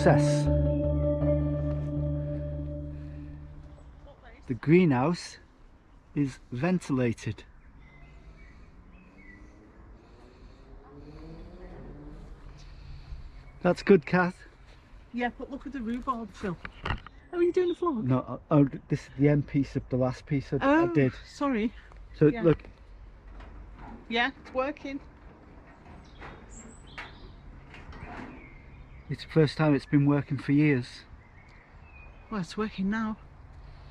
process. The greenhouse is ventilated. That's good, Kath. Yeah, but look at the rhubarb, Phil. Oh, are you doing the vlog? No, oh, this is the end piece of the last piece I did. Sorry. So Yeah. look. Yeah, it's working. It's the first time it's been working for years. Well, it's working now.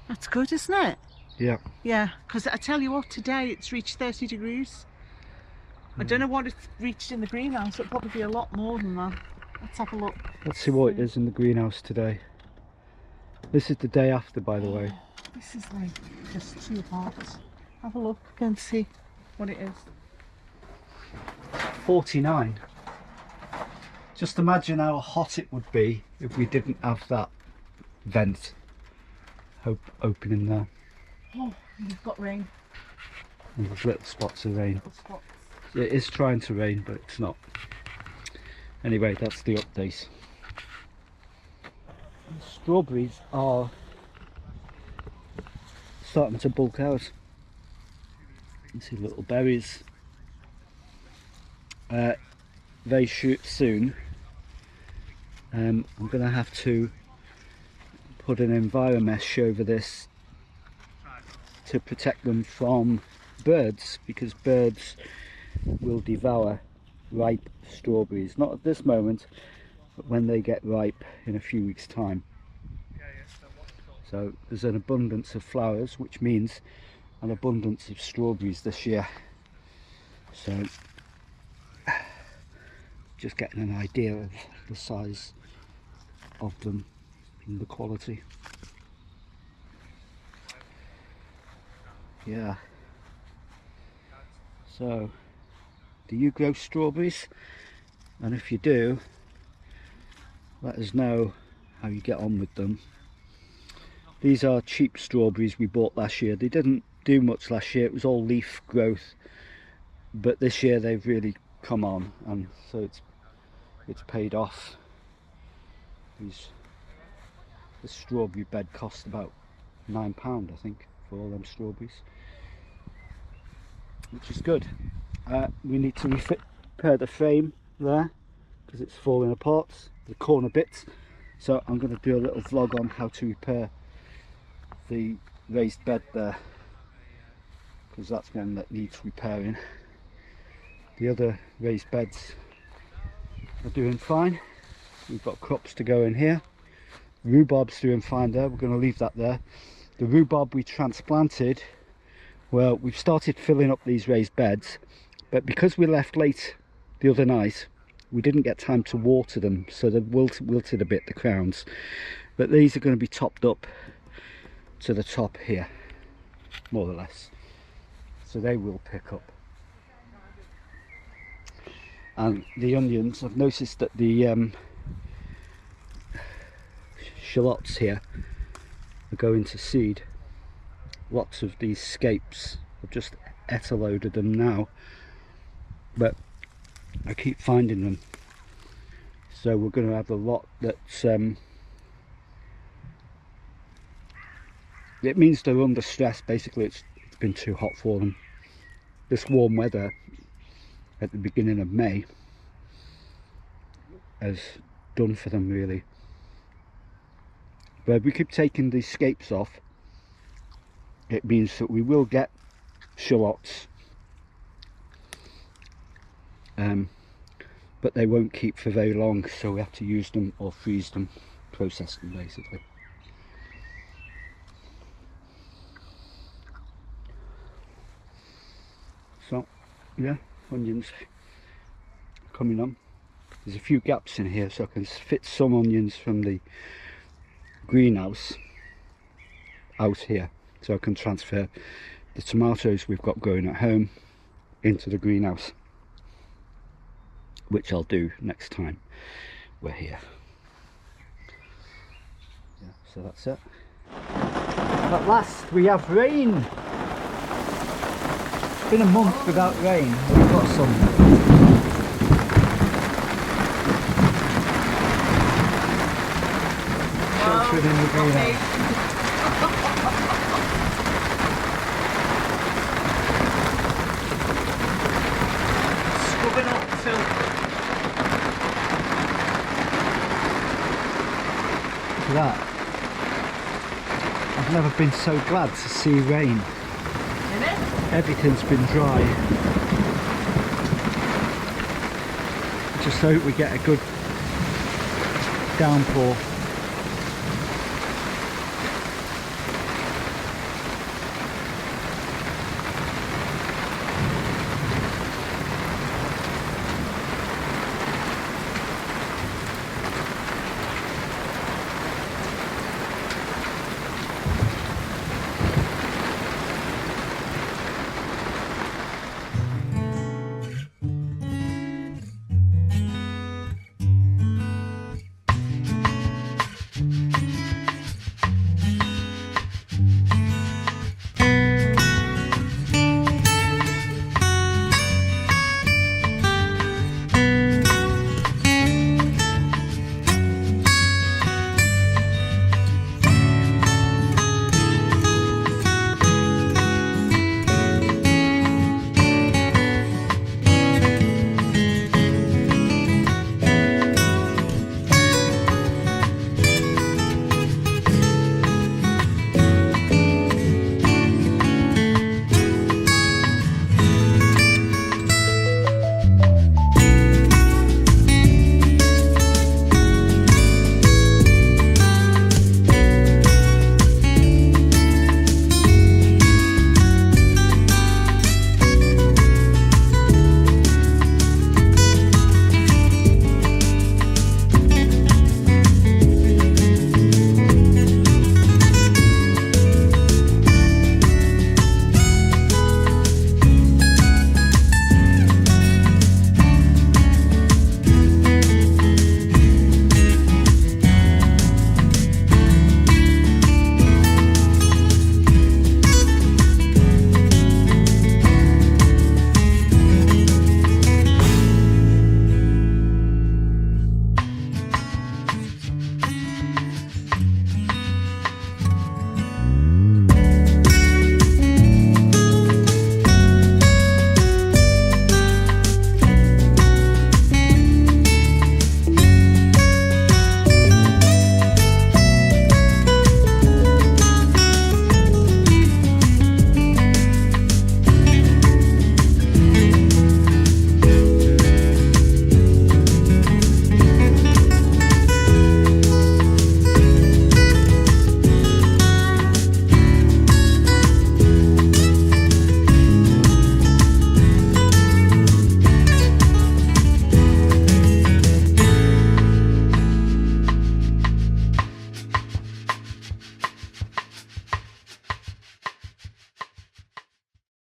That's good, isn't it? Yeah. Yeah, because I tell you what, today it's reached 30 degrees. I don't know what it's reached in the greenhouse. It'll probably be a lot more than that. Let's have a look. Let's see what it is in the greenhouse today. This is the day after, by the way. This is like just too hot. Have a look, go and see what it is. 49. Just imagine how hot it would be if we didn't have that vent opening there. Oh, we've got rain. And there's little spots of rain. Little spots. It is trying to rain, but it's not. Anyway, that's the update. The strawberries are starting to bulk out. You see little berries. Very soon I'm going to have to put an enviromesh over this to protect them from birds, because birds will devour ripe strawberries, not at this moment, but when they get ripe in a few weeks' time. So there's an abundance of flowers, which means an abundance of strawberries this year. So just getting an idea of the size of them and the quality. Yeah. So, do you grow strawberries? And if you do, let us know how you get on with them. These are cheap strawberries we bought last year. They didn't do much last year, it was all leaf growth, but this year they've really come on, and so it's paid off. The strawberry bed cost about £9, I think, for all them strawberries, which is good. We need to repair the frame there because it's falling apart, the corner bits, so I'm going to do a little vlog on how to repair the raised bed there, because that's one that needs repairing. The other raised beds are doing fine. We've got crops to go in here. Rhubarb's doing fine there, we're going to leave that there. The rhubarb we transplanted, well, we've started filling up these raised beds, but because we left late the other night, we didn't get time to water them, so they've wilted a bit, the crowns. But these are going to be topped up to the top here, more or less, so they will pick up. And the onions, I've noticed that the shallots here are going to seed. Lots of these scapes, I've just ate a load of them now, but I keep finding them, so we're going to have a lot that's it means they're under stress. Basically it's been too hot for them. This warm weather at the beginning of May has done for them really. But if we keep taking these scapes off, it means that we will get shallots, but they won't keep for very long, so we have to use them or freeze them, process them basically. So yeah, onions coming on. There's a few gaps in here, so I can fit some onions from the greenhouse out here, so I can transfer the tomatoes we've got growing at home into the greenhouse, which I'll do next time we're here. Yeah, so that's it. At last we have rain. It's been a month without rain. We've got some. living in the greenhouse. Scrubbing up filth. Look at that. I've never been so glad to see rain. Isn't it? Everything's been dry. Just hope we get a good downpour.